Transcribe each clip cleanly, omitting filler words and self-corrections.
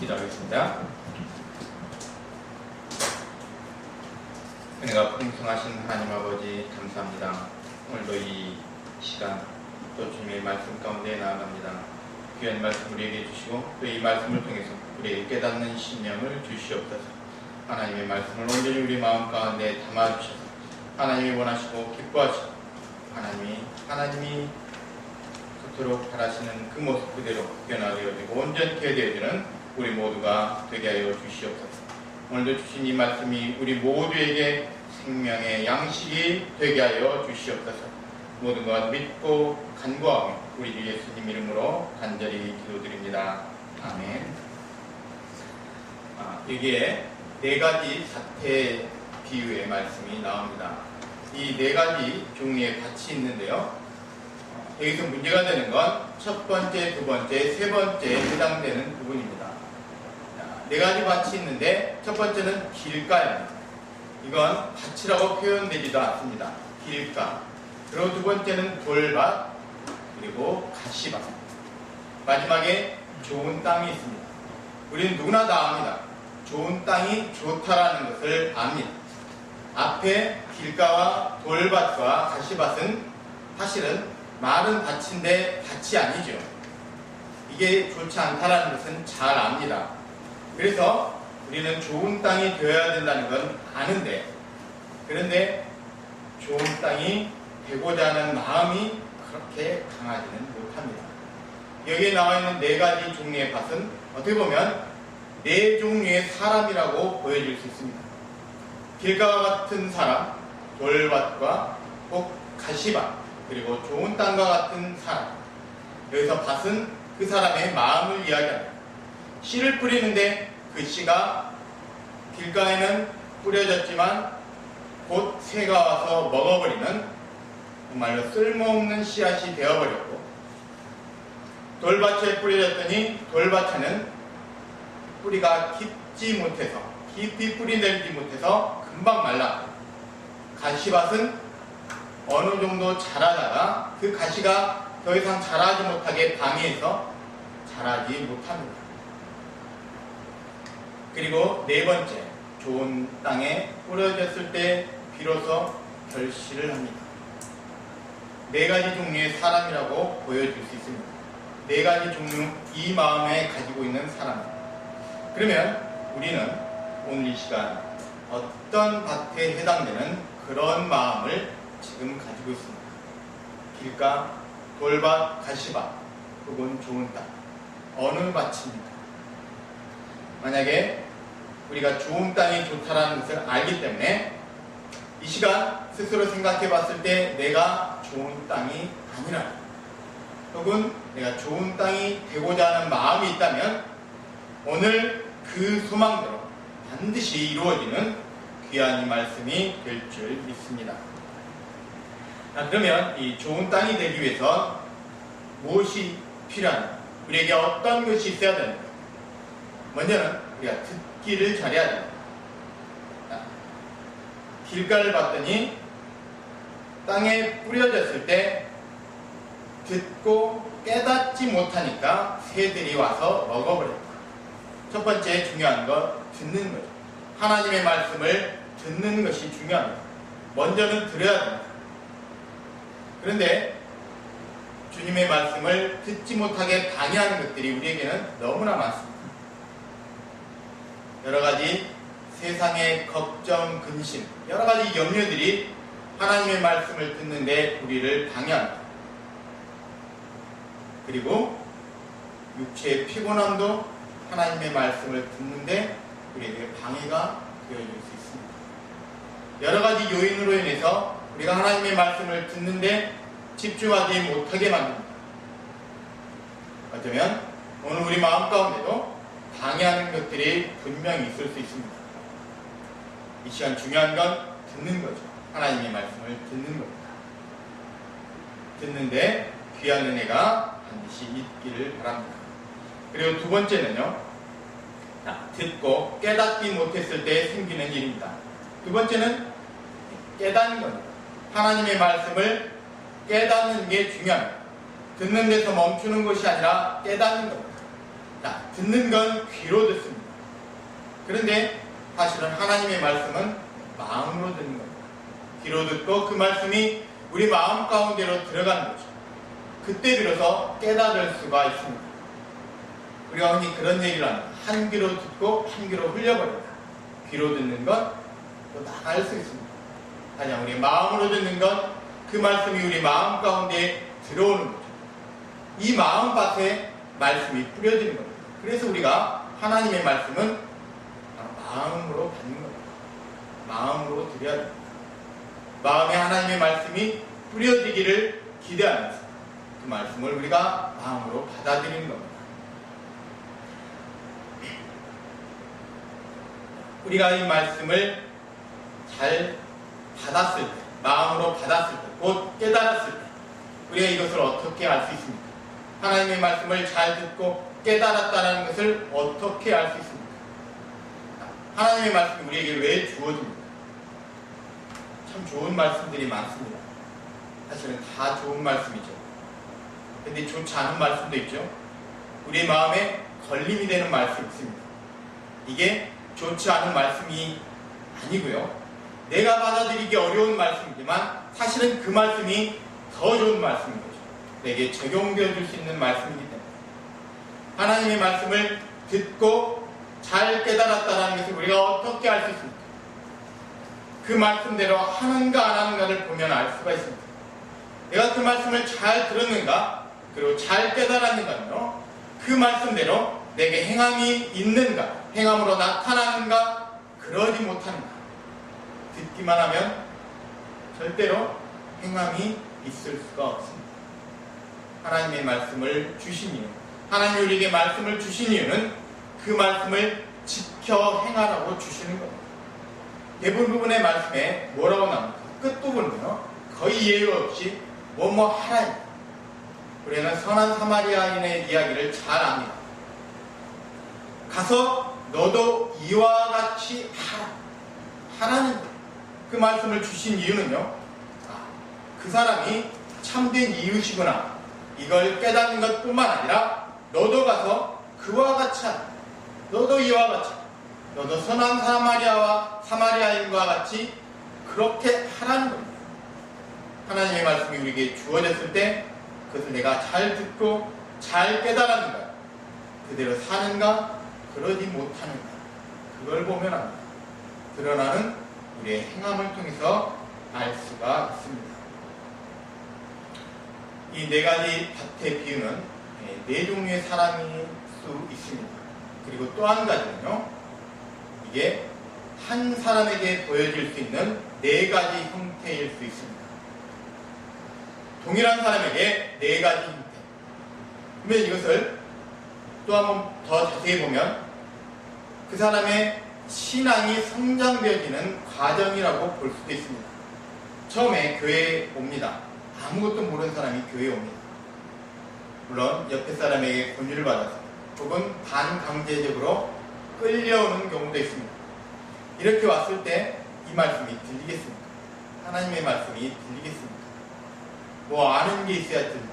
기도하겠습니다. 은혜가 풍성하신 하나님 아버지 감사합니다. 오늘도 이 시간 또 주님의 말씀 가운데 나아갑니다. 귀한 말씀 우리에게 주시고 또 이 말씀을 통해서 우리에게 깨닫는 신념을 주시옵소서. 하나님의 말씀을 온전히 우리 마음 가운데 담아주셔서 하나님이 원하시고 기뻐하시고 하나님이 그토록 바라시는 그 모습 그대로 변화되어 되고 온전케 되어지는 우리 모두가 되게 하여 주시옵소서. 오늘도 주신 이 말씀이 우리 모두에게 생명의 양식이 되게 하여 주시옵소서. 모든 것 믿고 간구하며 우리 주 예수님 이름으로 간절히 기도드립니다. 아멘. 여기에 네 가지 사태 비유의 말씀이 나옵니다. 이 네 가지 종류의 밭이 있는데요. 여기서 문제가 되는 건 첫 번째, 두 번째, 세 번째에 해당되는 부분입니다. 네 가지 밭이 있는데 첫 번째는 길가입니다. 이건 밭이라고 표현되지도 않습니다. 길가. 그리고 두 번째는 돌밭, 그리고 가시밭. 마지막에 좋은 땅이 있습니다. 우리는 누구나 다 압니다. 좋은 땅이 좋다라는 것을 압니다. 앞에 길가와 돌밭과 가시밭은 사실은 마른 밭인데 밭이 아니죠. 이게 좋지 않다라는 것은 잘 압니다. 그래서 우리는 좋은 땅이 되어야 된다는 건 아는데, 그런데 좋은 땅이 되고자 하는 마음이 그렇게 강하지는 못합니다. 여기에 나와 있는 네 가지 종류의 밭은 어떻게 보면 네 종류의 사람이라고 보여질 수 있습니다. 길가와 같은 사람, 돌밭과 꼭 가시밭, 그리고 좋은 땅과 같은 사람. 여기서 밭은 그 사람의 마음을 이야기합니다. 씨를 뿌리는데 그 씨가 길가에는 뿌려졌지만 곧 새가 와서 먹어버리는 정말로 쓸모없는 씨앗이 되어버렸고, 돌밭에 뿌려졌더니 돌밭에는 뿌리가 깊이 뿌리 내리지 못해서 금방 말랐고, 가시밭은 어느 정도 자라다가 그 가시가 더 이상 자라지 못하게 방해해서 자라지 못합니다. 그리고 네 번째, 좋은 땅에 뿌려졌을 때 비로소 결실을 합니다. 네 가지 종류의 사람이라고 보여줄 수 있습니다. 네 가지 종류, 이 마음에 가지고 있는 사람입니다. 그러면 우리는 오늘 이 시간 어떤 밭에 해당되는 그런 마음을 지금 가지고 있습니다. 길가, 돌밭, 가시밭, 혹은 좋은 땅. 어느 밭입니까? 만약에 우리가 좋은 땅이 좋다라는 것을 알기 때문에 이 시간 스스로 생각해 봤을 때 내가 좋은 땅이 아니라, 혹은 내가 좋은 땅이 되고자 하는 마음이 있다면 오늘 그 소망대로 반드시 이루어지는 귀한 이 말씀이 될 줄 믿습니다. 그러면 이 좋은 땅이 되기 위해서 무엇이 필요한가? 우리에게 어떤 것이 있어야 됩니까? 먼저는 우리가 듣기를 잘해야 됩니다. 길가를 봤더니 땅에 뿌려졌을 때 듣고 깨닫지 못하니까 새들이 와서 먹어버렸다. 첫 번째 중요한 것, 듣는 거죠. 하나님의 말씀을 듣는 것이 중요합니다. 먼저는 들어야 됩니다. 그런데 주님의 말씀을 듣지 못하게 방해하는 것들이 우리에게는 너무나 많습니다. 여러 가지 세상의 걱정, 근심, 여러 가지 염려들이 하나님의 말씀을 듣는데 우리를 방해합니다. 그리고 육체의 피곤함도 하나님의 말씀을 듣는데 우리에게 방해가 되어질 수 있습니다. 여러 가지 요인으로 인해서 우리가 하나님의 말씀을 듣는데 집중하지 못하게 만듭니다. 어쩌면 오늘 우리 마음 가운데도 방해하는 것들이 분명히 있을 수 있습니다. 이 시간 중요한 건 듣는 거죠. 하나님의 말씀을 듣는 겁니다. 듣는데 귀한 은혜가 반드시 있기를 바랍니다. 그리고 두 번째는요, 듣고 깨닫지 못했을 때 생기는 일입니다. 두 번째는 깨닫는 겁니다. 하나님의 말씀을 깨닫는 게 중요합니다. 듣는 데서 멈추는 것이 아니라 깨닫는 겁니다. 자, 듣는 건 귀로 듣습니다. 그런데 사실은 하나님의 말씀은 마음으로 듣는 겁니다. 귀로 듣고 그 말씀이 우리 마음 가운데로 들어가는 거죠. 그때 비로소 깨달을 수가 있습니다. 우리가 흔히 그런 얘기를 합니다. 한 귀로 듣고 한 귀로 흘려버린다. 귀로 듣는 건 또 나갈 수 있습니다. 하지만 우리 마음으로 듣는 건 그 말씀이 우리 마음 가운데 들어오는 거죠. 이 마음밭에 말씀이 뿌려지는 겁니다. 그래서 우리가 하나님의 말씀은 마음으로 받는 겁니다. 마음으로 드려야 됩니다. 마음에 하나님의 말씀이 뿌려지기를 기대하면서 그 말씀을 우리가 마음으로 받아들이는 겁니다. 우리가 이 말씀을 잘 받았을 때, 마음으로 받았을 때, 곧 깨달았을 때 우리가 이것을 어떻게 알 수 있습니까? 하나님의 말씀을 잘 듣고 깨달았다는 것을 어떻게 알 수 있습니까? 하나님의 말씀이 우리에게 왜 주어집니까? 참 좋은 말씀들이 많습니다. 사실은 다 좋은 말씀이죠. 근데 좋지 않은 말씀도 있죠. 우리 마음에 걸림이 되는 말씀이 있습니다. 이게 좋지 않은 말씀이 아니고요. 내가 받아들이기 어려운 말씀이지만 사실은 그 말씀이 더 좋은 말씀인 거죠. 내게 적용되어 줄 수 있는 말씀이기 때문에 하나님의 말씀을 듣고 잘 깨달았다는 것을 우리가 어떻게 알 수 있습니까? 그 말씀대로 하는가 안 하는가를 보면 알 수가 있습니다. 내가 그 말씀을 잘 들었는가 그리고 잘 깨달았는가요? 그 말씀대로 내게 행함이 있는가, 행함으로 나타나는가, 그러지 못하는가. 듣기만 하면 절대로 행함이 있을 수가 없습니다. 하나님의 말씀을 주신 이유, 하나님이 우리에게 말씀을 주신 이유는 그 말씀을 지켜 행하라고 주시는 겁니다. 대부분의 말씀에 뭐라고 나옵니까? 끝부분은요, 거의 예외 없이 뭐뭐 하라. 우리는 선한 사마리아인의 이야기를 잘 압니다. 가서 너도 이와 같이 하라. 하라는 거예요. 그 말씀을 주신 이유는요, 그 사람이 참된 이웃이구나, 이걸 깨닫는 것 뿐만 아니라 너도 가서 그와 같이 하라. 너도 이와 같이 하라. 너도 선한 사마리아인과 같이 그렇게 하라는 겁니다. 하나님의 말씀이 우리에게 주어졌을 때 그것을 내가 잘 듣고 잘 깨달았는가, 그대로 사는가, 그러지 못하는가, 그걸 보면 합니다. 드러나는 우리의 행함을 통해서 알 수가 있습니다. 이 네 가지 밭의 비유는 네 종류의 사람일 수 있습니다. 그리고 또 한 가지는요, 이게 한 사람에게 보여질 수 있는 네 가지 형태일 수 있습니다. 동일한 사람에게 네 가지 형태. 그러면 이것을 또 한 번 더 자세히 보면 그 사람의 신앙이 성장되어지는 과정이라고 볼 수도 있습니다. 처음에 교회에 옵니다. 아무것도 모르는 사람이 교회에 옵니다. 물론 옆에 사람에게 권유를 받아서 혹은 반강제적으로 끌려오는 경우도 있습니다. 이렇게 왔을 때 이 말씀이 들리겠습니까? 하나님의 말씀이 들리겠습니까? 뭐 아는 게 있어야 들리죠.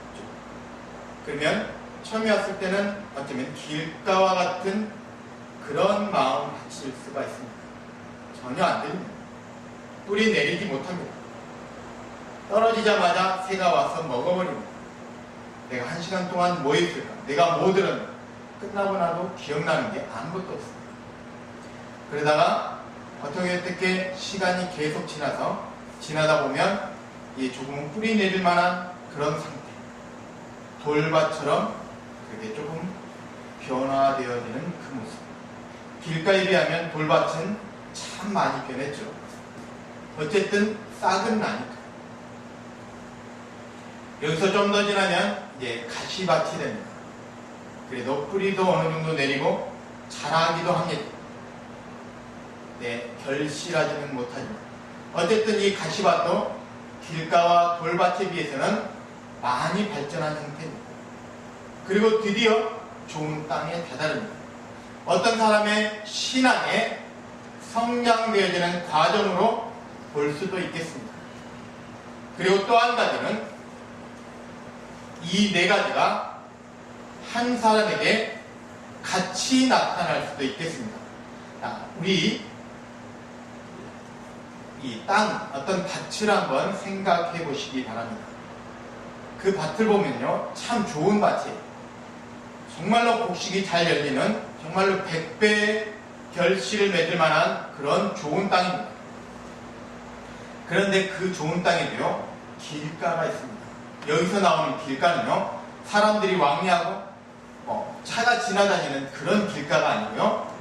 그러면 처음에 왔을 때는 어쩌면 길가와 같은 그런 마음 가질 수가 있습니다. 전혀 안 들립니다. 뿌리 내리지 못합니다. 떨어지자마자 새가 와서 먹어버립니다. 내가 1시간 동안 뭐 했을까? 내가 뭐 들었나? 끝나고 나도 기억나는 게 아무것도 없습니다. 그러다가 어떻게 시간이 계속 지나다 보면 이게 조금 뿌리 내릴 만한 그런 상태, 돌밭처럼 그렇게 조금 변화되어지는 그 모습. 길가에 비하면 돌밭은 참 많이 변했죠. 어쨌든 싹은 나니까. 여기서 좀 더 지나면 이제 가시밭이 됩니다. 그래도 뿌리도 어느 정도 내리고 자라기도 합니다. 네, 결실하지는 못하지만 어쨌든 이 가시밭도 길가와 돌밭에 비해서는 많이 발전한 형태입니다. 그리고 드디어 좋은 땅에 다다릅니다. 어떤 사람의 신앙에 성장되어지는 과정으로 볼 수도 있겠습니다. 그리고 또 한 가지는 이 네 가지가 한 사람에게 같이 나타날 수도 있겠습니다. 우리 이 땅, 어떤 밭을 한번 생각해 보시기 바랍니다. 그 밭을 보면요, 참 좋은 밭이에요. 정말로 곡식이 잘 열리는, 정말로 100배의 결실을 맺을 만한 그런 좋은 땅입니다. 그런데 그 좋은 땅에도요, 길가가 있습니다. 여기서 나오는 길가는요, 사람들이 왕래하고 차가 지나다니는 그런 길가가 아니고요,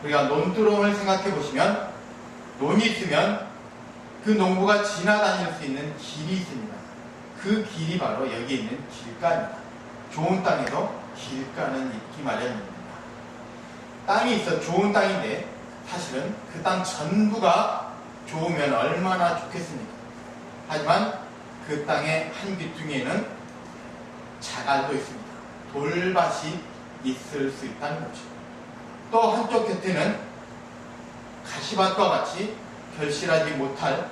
우리가 논두렁을 생각해 보시면 논이 있으면 그 농부가 지나다닐 수 있는 길이 있습니다. 그 길이 바로 여기에 있는 길가입니다. 좋은 땅에도 길가는 있기 마련입니다. 땅이 있어 좋은 땅인데 사실은 그 땅 전부가 좋으면 얼마나 좋겠습니까? 하지만 그 땅의 한 귀퉁이에는 자갈도 있습니다. 돌밭이 있을 수 있다는 거죠. 또 한쪽 곁에는 가시밭과 같이 결실하지 못할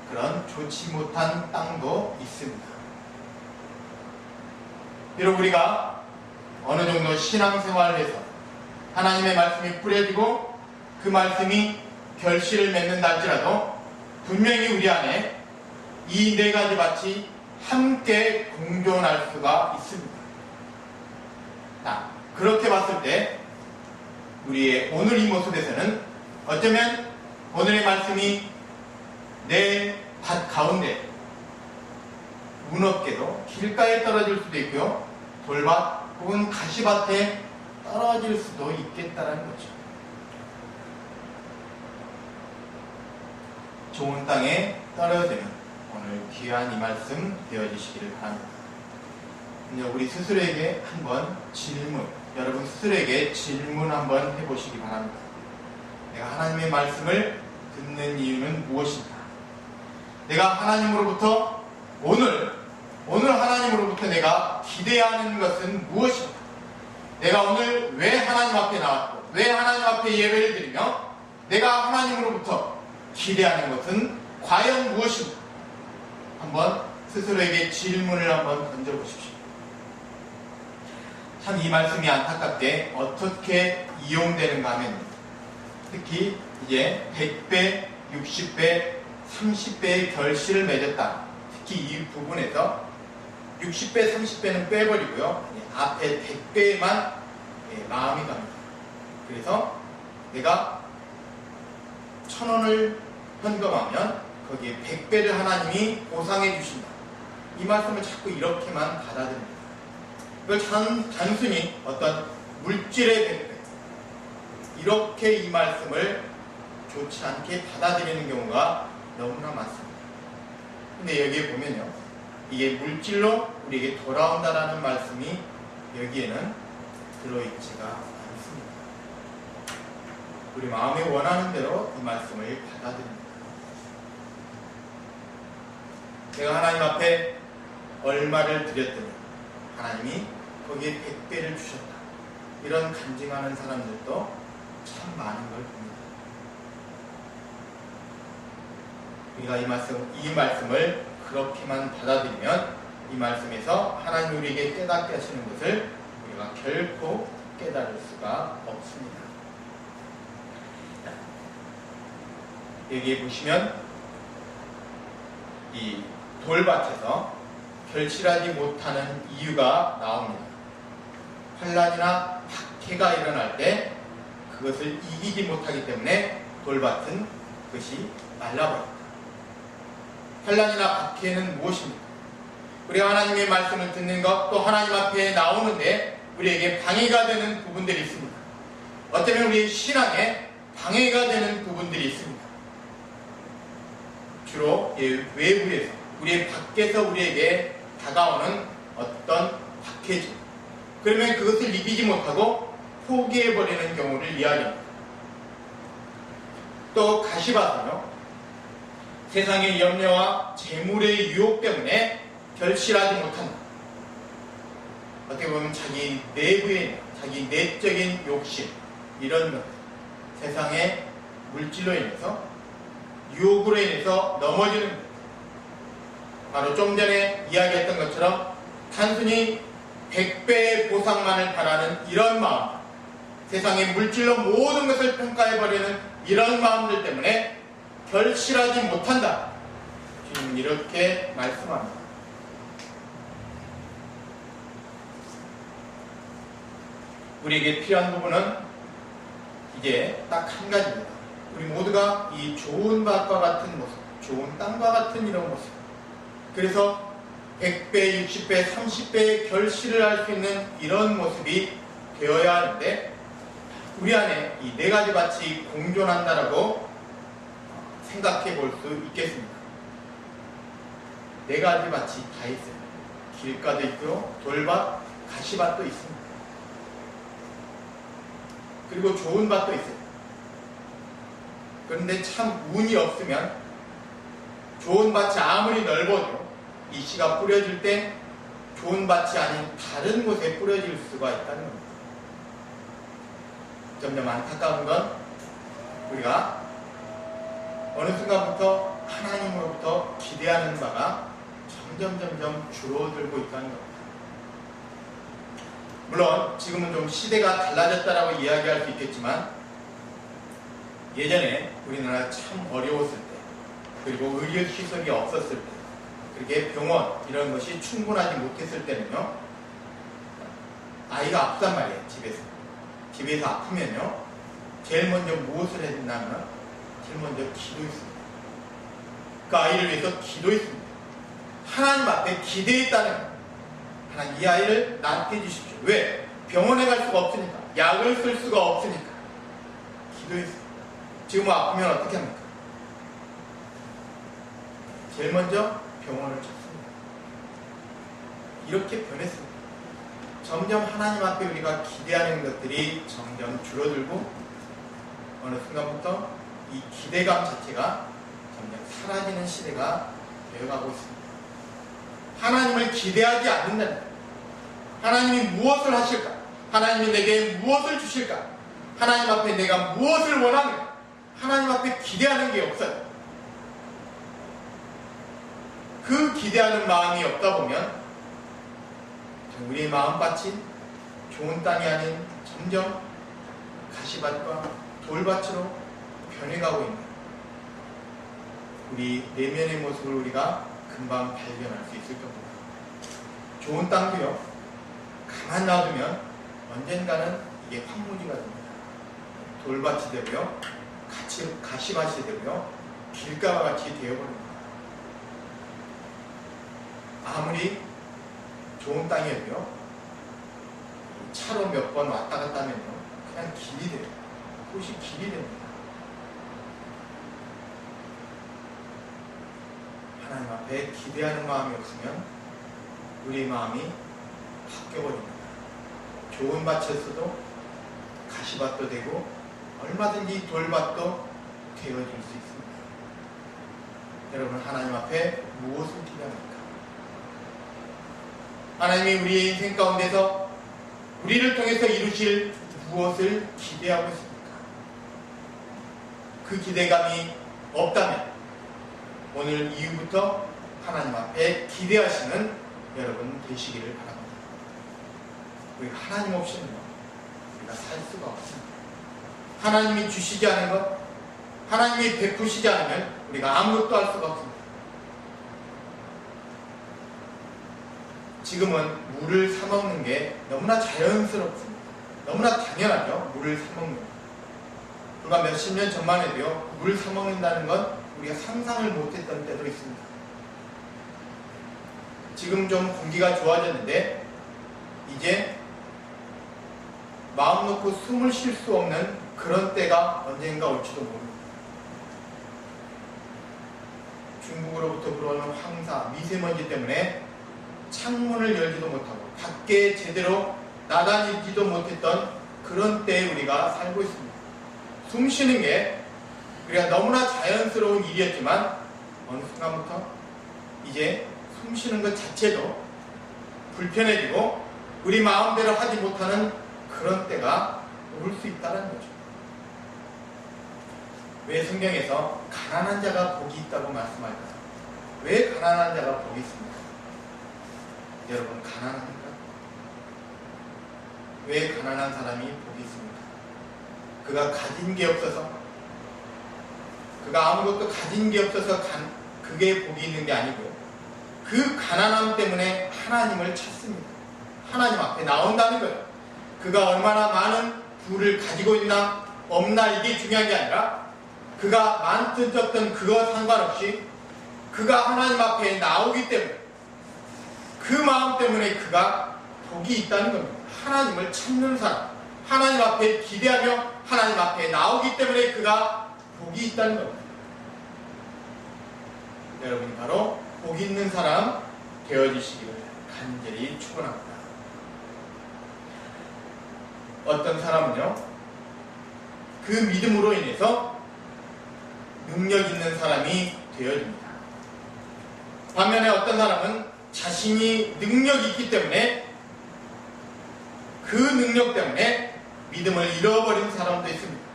그런 좋지 못한 땅도 있습니다. 비록 우리가 어느 정도 신앙생활을 해서 하나님의 말씀이 뿌려지고 그 말씀이 결실을 맺는다 할지라도 분명히 우리 안에 이 네 가지 밭이 함께 공존할 수가 있습니다. 그렇게 봤을 때 우리의 오늘 이 모습에서는 어쩌면 오늘의 말씀이 내 밭 가운데 운 없게도 길가에 떨어질 수도 있고요, 돌밭 혹은 가시밭에 떨어질 수도 있겠다는 거죠. 좋은 땅에 떨어지면 오늘 귀한 이 말씀 되어지시기를 바랍니다. 이제 우리 스스로에게 한번 여러분 스스로에게 질문 한번 해보시기 바랍니다. 내가 하나님의 말씀을 듣는 이유는 무엇인가? 내가 하나님으로부터 오늘 하나님으로부터 내가 기대하는 것은 무엇인가? 내가 오늘 왜 하나님 앞에 나왔고 왜 하나님 앞에 예배를 드리며 내가 하나님으로부터 기대하는 것은 과연 무엇인가? 한번 스스로에게 질문을 한번 던져보십시오. 참 이 말씀이 안타깝게 어떻게 이용되는가 하면 특히 이제 100배, 60배, 30배의 결실을 맺었다. 특히 이 부분에서 60배, 30배는 빼버리고요, 앞에 100배에만 마음이 갑니다. 그래서 내가 1000원을 헌금하면 거기에 100배를 하나님이 보상해 주신다. 이 말씀을 자꾸 이렇게만 받아들입니다. 이걸 단순히 어떤 물질의 100배 이렇게 이 말씀을 좋지 않게 받아들이는 경우가 너무나 많습니다. 근데 여기에 보면요, 이게 물질로 우리에게 돌아온다라는 말씀이 여기에는 들어있지가 않습니다. 우리 마음이 원하는 대로 이 말씀을 받아들입니다. 내가 하나님 앞에 얼마를 드렸더니 하나님이 거기에 100배를 주셨다. 이런 간증하는 사람들도 참 많은 걸 봅니다. 우리가 이 말씀을 그렇게만 받아들이면 이 말씀에서 하나님 우리에게 깨닫게 하시는 것을 우리가 결코 깨달을 수가 없습니다. 여기에 보시면 이 돌밭에서 결실하지 못하는 이유가 나옵니다. 환난이나 박해가 일어날 때 그것을 이기지 못하기 때문에 돌밭은 그것이 말라버립니다. 환난이나 박해는 무엇입니까? 우리가 하나님의 말씀을 듣는 것, 또 하나님 앞에 나오는데 우리에게 방해가 되는 부분들이 있습니다. 어쩌면 우리의 신앙에 방해가 되는 부분들이 있습니다. 주로 외부에서, 우리의 밖에서 우리에게 다가오는 어떤 박해지, 그러면 그것을 이기지 못하고 포기해버리는 경우를 이야기합니다. 또 가시밭은요, 세상의 염려와 재물의 유혹 때문에 결실하지 못한다. 어떻게 보면 자기 내부의, 자기 내적인 욕심, 이런 것, 세상의 물질로 인해서, 유혹으로 인해서 넘어지는 것, 바로 좀 전에 이야기했던 것처럼 단순히 100배의 보상만을 바라는 이런 마음, 세상의 물질로 모든 것을 평가해버리는 이런 마음들 때문에 결실하지 못한다. 주님은 이렇게 말씀합니다. 우리에게 필요한 부분은 이제 딱 한 가지입니다. 우리 모두가 이 좋은 밭과 같은 모습, 좋은 땅과 같은 이런 모습, 그래서 100배, 60배, 30배의 결실을 할 수 있는 이런 모습이 되어야 하는데, 우리 안에 이 네 가지 밭이 공존한다라고 생각해 볼 수 있겠습니다. 네 가지 밭이 다 있어요. 길가도 있고요, 돌밭, 가시밭도 있습니다. 그리고 좋은 밭도 있어요. 그런데 참 운이 없으면 좋은 밭이 아무리 넓어도 이 씨가 뿌려질 때 좋은 밭이 아닌 다른 곳에 뿌려질 수가 있다는 겁니다. 점점 안타까운 건 우리가 어느 순간부터 하나님으로부터 기대하는 바가 점점 줄어들고 있다는 겁니다. 물론 지금은 좀 시대가 달라졌다라고 이야기할 수 있겠지만, 예전에 우리나라 참 어려웠을 때, 그리고 의료시설이 없었을 때, 그렇게 병원 이런 것이 충분하지 못했을 때는요, 아이가 아프단 말이에요. 집에서 아프면요, 제일 먼저 무엇을 해야 된다면 제일 먼저 기도했습니다. 그 아이를 위해서 기도했습니다. 하나님 앞에 기대했다는 거예요. 하나님, 이 아이를 낫게 해주십시오. 왜? 병원에 갈 수가 없으니까, 약을 쓸 수가 없으니까 기도했습니다. 지금 아프면 어떻게 합니까? 제일 먼저 병원을 찾습니다. 이렇게 변했습니다. 점점 하나님 앞에 우리가 기대하는 것들이 점점 줄어들고, 어느 순간부터 이 기대감 자체가 점점 사라지는 시대가 되어가고 있습니다. 하나님을 기대하지 않는다는 거예요. 하나님이 무엇을 하실까? 하나님이 내게 무엇을 주실까? 하나님 앞에 내가 무엇을 원하는가? 하나님 앞에 기대하는 게 없어요. 그 기대하는 마음이 없다 보면 우리의 마음밭이 좋은 땅이 아닌 점점 가시밭과 돌밭으로 변해가고 있는 우리 내면의 모습을 우리가 금방 발견할 수 있을 겁니다. 좋은 땅도요, 가만 놔두면 언젠가는 이게 황무지가 됩니다. 돌밭이 되고요, 가시밭이 되고요, 길가와 같이 되어버립니다. 아무리 좋은 땅이어도요, 차로 몇 번 왔다 갔다 하면요, 그냥 길이 돼요. 도시 길이 됩니다. 하나님 앞에 기대하는 마음이 없으면 우리의 마음이 바뀌어버립니다. 좋은 밭이었어도 가시밭도 되고 얼마든지 돌밭도 되어질 수 있습니다. 여러분, 하나님 앞에 무엇을 기대합니까? 하나님이 우리의 인생 가운데서 우리를 통해서 이루실 무엇을 기대하고 있습니까? 그 기대감이 없다면 오늘 이후부터 하나님 앞에 기대하시는 여러분 되시기를 바랍니다. 우리가 하나님 없이는 우리가 살 수가 없습니다. 하나님이 주시지 않은 것, 하나님이 베푸시지 않으면 우리가 아무것도 할 수가 없습니다. 지금은 물을 사먹는 게 너무나 자연스럽습니다. 너무나 당연하죠. 물을 사먹는 것. 불과 몇십 년 전만 해도요, 물을 사먹는다는 건 우리가 상상을 못했던 때도 있습니다. 지금 좀 공기가 좋아졌는데 이제 마음 놓고 숨을 쉴 수 없는 그런 때가 언젠가 올지도 모릅니다. 중국으로부터 불어오는 황사, 미세먼지 때문에 창문을 열지도 못하고 밖에 제대로 나다니지도 못했던 그런 때에 우리가 살고 있습니다. 숨 쉬는 게 우리가 너무나 자연스러운 일이었지만 어느 순간부터 이제 숨 쉬는 것 자체도 불편해지고 우리 마음대로 하지 못하는 그런 때가 올 수 있다는 거죠. 왜 성경에서 가난한 자가 복이 있다고 말씀할까요? 왜 가난한 자가 복이 있습니까? 여러분, 가난합니까? 왜 가난한 사람이 복이 있습니까? 그가 가진 게 없어서, 그가 아무것도 가진 게 없어서 그게 복이 있는 게 아니고요. 그 가난함 때문에 하나님을 찾습니다. 하나님 앞에 나온다는 거예요. 그가 얼마나 많은 부를 가지고 있나 없나 이게 중요한 게 아니라 그가 많든 적든 그거 상관없이 그가 하나님 앞에 나오기 때문에, 그 마음 때문에 그가 복이 있다는 겁니다. 하나님을 찾는 사람, 하나님 앞에 기대하며 하나님 앞에 나오기 때문에 그가 복이 있다는 겁니다. 여러분이 바로 복 있는 사람 되어주시기를 간절히 축원합니다. 어떤 사람은요, 그 믿음으로 인해서 능력 있는 사람이 되어집니다. 반면에 어떤 사람은 자신이 능력이 있기 때문에 그 능력 때문에 믿음을 잃어버린 사람도 있습니다.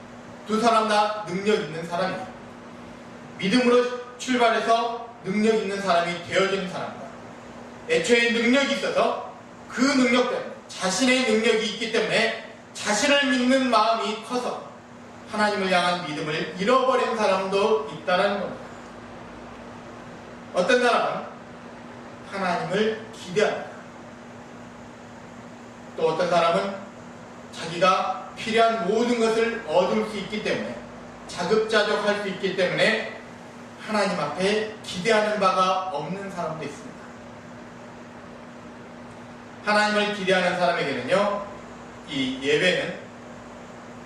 두 사람 다 능력 있는 사람이에요. 믿음으로 출발해서 능력 있는 사람이 되어지는 사람입니다. 애초에 능력이 있어서 그 능력 때문에, 자신의 능력이 있기 때문에 자신을 믿는 마음이 커서 하나님을 향한 믿음을 잃어버린 사람도 있다는 겁니다. 어떤 사람은 하나님을 기대합니다. 또 어떤 사람은 자기가 필요한 모든 것을 얻을 수 있기 때문에, 자급자족할 수 있기 때문에 하나님 앞에 기대하는 바가 없는 사람도 있습니다. 하나님을 기대하는 사람에게는요, 이 예배는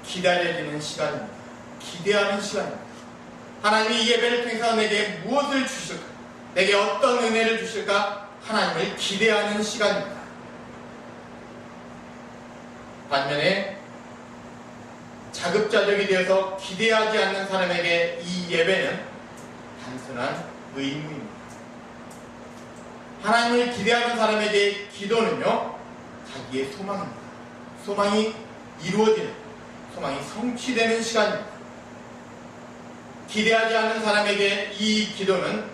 기다려지는 시간입니다. 기대하는 시간입니다. 하나님이 이 예배를 통해서 내게 무엇을 주실까? 내게 어떤 은혜를 주실까? 하나님을 기대하는 시간입니다. 반면에 자급자족이 되어서 기대하지 않는 사람에게 이 예배는 단순한 의무입니다. 하나님을 기대하는 사람에게 기도는요, 자기의 소망입니다. 소망이 이루어지는, 소망이 성취되는 시간입니다. 기대하지 않는 사람에게 이 기도는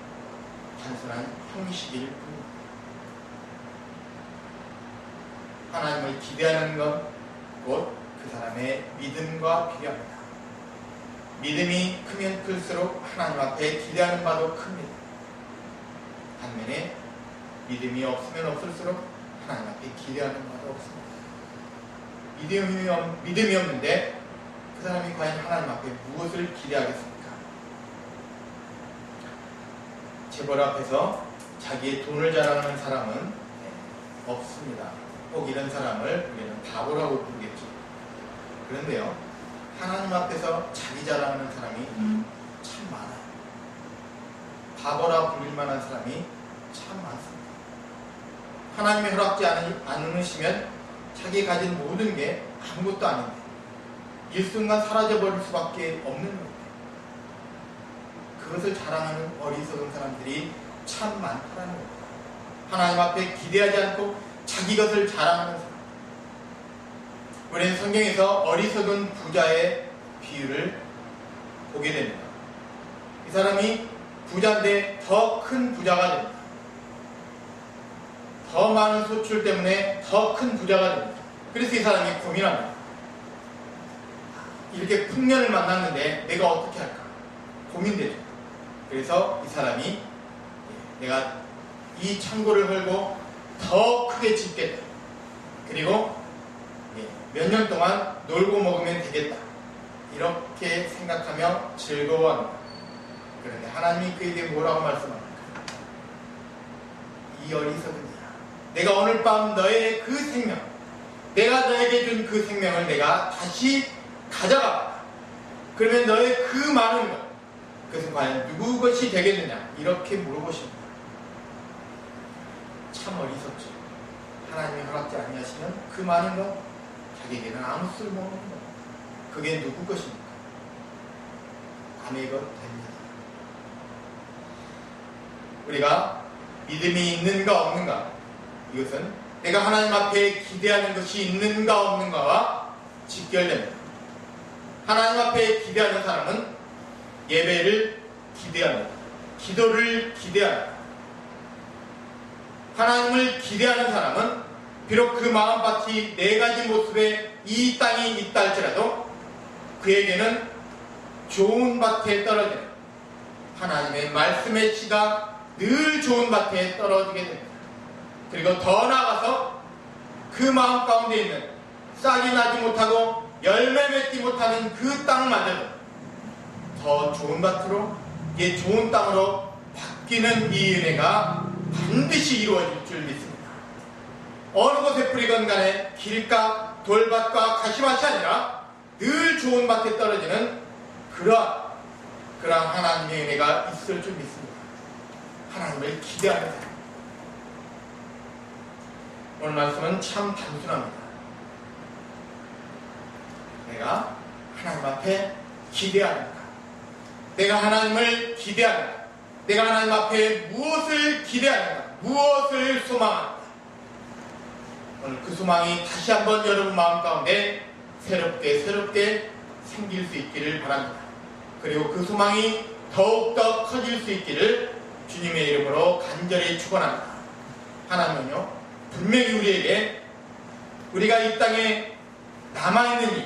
단순한 형식일 뿐입니다. 하나님을 기대하는 것, 곧 그 사람의 믿음과 비교합니다. 믿음이 크면 클수록 하나님 앞에 기대하는 바도 큽니다. 반면에 믿음이 없으면 없을수록 하나님 앞에 기대하는 바도 없습니다. 믿음이 없는데 그 사람이 과연 하나님 앞에 무엇을 기대하겠습니까? 재벌 앞에서 자기의 돈을 자랑하는 사람은 없습니다. 꼭 이런 사람을 우리는 바보라고 부르겠죠. 그런데요, 하나님 앞에서 자기 자랑하는 사람이 참 많아요. 바보라 불릴 만한 사람이 참 많습니다. 하나님이 허락지 않으시면 자기 가진 모든 게 아무것도 아닌데 일순간 사라져버릴 수밖에 없는 겁니다. 그것을 자랑하는 어리석은 사람들이 참 많다는 겁니다. 하나님 앞에 기대하지 않고 자기 것을 자랑하는 사람. 우리는 성경에서 어리석은 부자의 비유를 보게 됩니다. 이 사람이 부자인데 더 큰 부자가 됩니다. 더 많은 소출 때문에 더 큰 부자가 됩니다. 그래서 이 사람이 고민합니다. 이렇게 풍년을 만났는데 내가 어떻게 할까? 고민되죠. 그래서 이 사람이 내가 이 창고를 헐고 더 크게 짓겠다. 그리고 몇 년 동안 놀고 먹으면 되겠다. 이렇게 생각하며 즐거워합니다. 그런데 하나님이 그에게 뭐라고 말씀합니까? 이 어리석은 자야, 내가 오늘 밤 너의 그 생명, 내가 너에게 준 그 생명을 내가 다시 가져가겠다. 그러면 너의 그 많은 것, 그것은 과연 누구 것이 되겠느냐? 이렇게 물어보십니다. 참 어리석죠. 하나님이 허락지 아니하시면 그 많은 것, 자기에게는 아무 쓸모없는 것, 그게 누구 것입니까? 남의 것 됩니다. 우리가 믿음이 있는가 없는가, 이것은 내가 하나님 앞에 기대하는 것이 있는가 없는가와 직결됩니다. 하나님 앞에 기대하는 사람은 예배를 기대합니다. 기도를 기대합니다. 하나님을 기대하는 사람은 비록 그 마음밭이 네 가지 모습의 이 땅이 있다 할지라도 그에게는 좋은 밭에 떨어지는 하나님의 말씀의 씨가 늘 좋은 밭에 떨어지게 됩니다. 그리고 더 나아가서 그 마음 가운데 있는 싹이 나지 못하고 열매 맺지 못하는 그 땅마저도 더 좋은 밭으로, 이게 좋은 땅으로 바뀌는 이 은혜가 반드시 이루어질 줄 믿습니다. 어느 곳에 뿌리건 간에 길가, 돌밭과 가시밭이 아니라 늘 좋은 밭에 떨어지는 그러한 하나님의 은혜가 있을 줄 믿습니다. 하나님을 기대하는 사람. 오늘 말씀은 참 단순합니다. 내가 하나님 앞에 기대하는가? 내가 하나님을 기대하는가? 내가 하나님 앞에 무엇을 기대하는가? 무엇을 소망하는가? 오늘 그 소망이 다시 한번 여러분 마음 가운데 새롭게 생길 수 있기를 바랍니다. 그리고 그 소망이 더욱더 커질 수 있기를 주님의 이름으로 간절히 축원합니다. 하나님은요, 분명히 우리에게, 우리가 이 땅에 남아있는 이,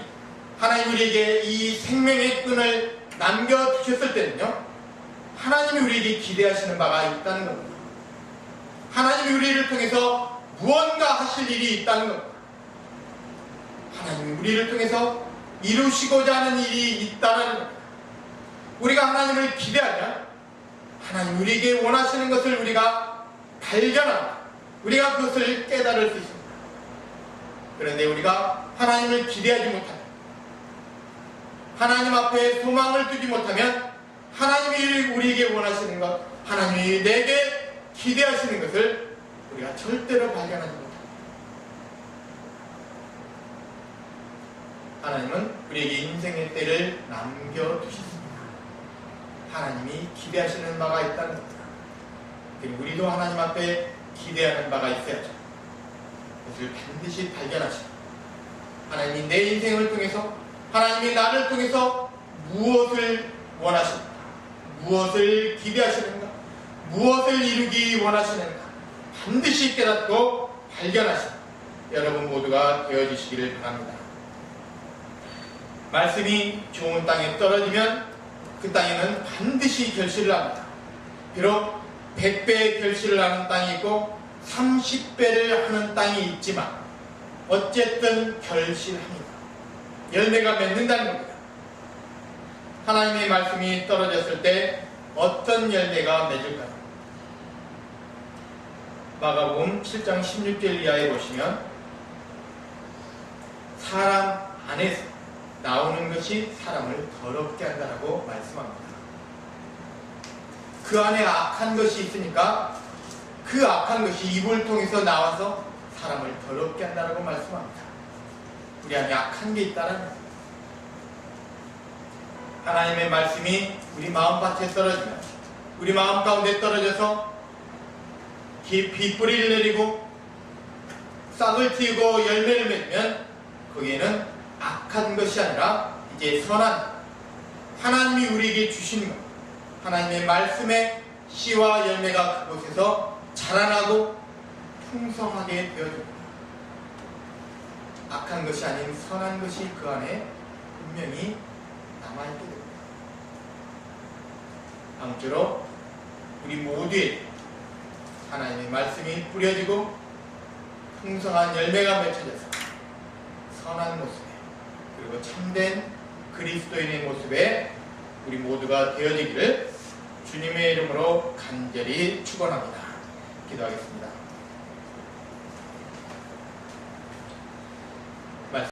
하나님 우리에게 이 생명의 끈을 남겨두셨을 때는요, 하나님이 우리에게 기대하시는 바가 있다는 겁니다. 하나님이 우리를 통해서 무언가 하실 일이 있다는 겁니다. 하나님이 우리를 통해서 이루시고자 하는 일이 있다는 겁니다. 우리가 하나님을 기대하면 하나님 우리에게 원하시는 것을 우리가 발견합니다. 우리가 그것을 깨달을 수 있습니다. 그런데 우리가 하나님을 기대하지 못하면, 하나님 앞에 소망을 두지 못하면 하나님이 우리에게 원하시는 것, 하나님이 내게 기대하시는 것을 우리가 절대로 발견하지 못합니다. 하나님은 우리에게 인생의 때를 남겨두셨습니다. 하나님이 기대하시는 바가 있다는 겁니다. 그리고 우리도 하나님 앞에 기대하는 바가 있어야죠. 그것을 반드시 발견하시고, 하나님이 내 인생을 통해서, 하나님이 나를 통해서 무엇을 원하십니까? 무엇을 기대하시는가? 무엇을 이루기 원하시는가? 반드시 깨닫고 발견하시고 여러분 모두가 되어주시기를 바랍니다. 말씀이 좋은 땅에 떨어지면 그 땅에는 반드시 결실을 합니다. 비록 100배의 결실을 하는 땅이 있고 30배를 하는 땅이 있지만 어쨌든 결실합니다. 열매가 맺는다는 겁니다. 하나님의 말씀이 떨어졌을 때 어떤 열매가 맺을까요? 마가복음 7장 16절 이하에 보시면 사람 안에서 나오는 것이 사람을 더럽게 한다라고 말씀합니다. 그 안에 악한 것이 있으니까 그 악한 것이 입을 통해서 나와서 사람을 더럽게 한다라고 말씀합니다. 우리 안에 악한 게 있다는 겁니다. 하나님의 말씀이 우리 마음밭에 떨어지면, 우리 마음 가운데 떨어져서 깊이 뿌리를 내리고 싹을 틔우고 열매를 맺으면 거기에는 악한 것이 아니라 이제 선한, 하나님이 우리에게 주시는 것, 하나님의 말씀의 씨와 열매가 그곳에서 자라나고 풍성하게 되어집니다. 악한 것이 아닌 선한 것이 그 안에 분명히 남아있게 됩니다. 아무쪼록 우리 모두의 하나님의 말씀이 뿌려지고 풍성한 열매가 맺혀져서 선한 모습에, 그리고 참된 그리스도인의 모습에 우리 모두가 되어지기를 주님의 이름으로 간절히 축원합니다. 기도하겠습니다.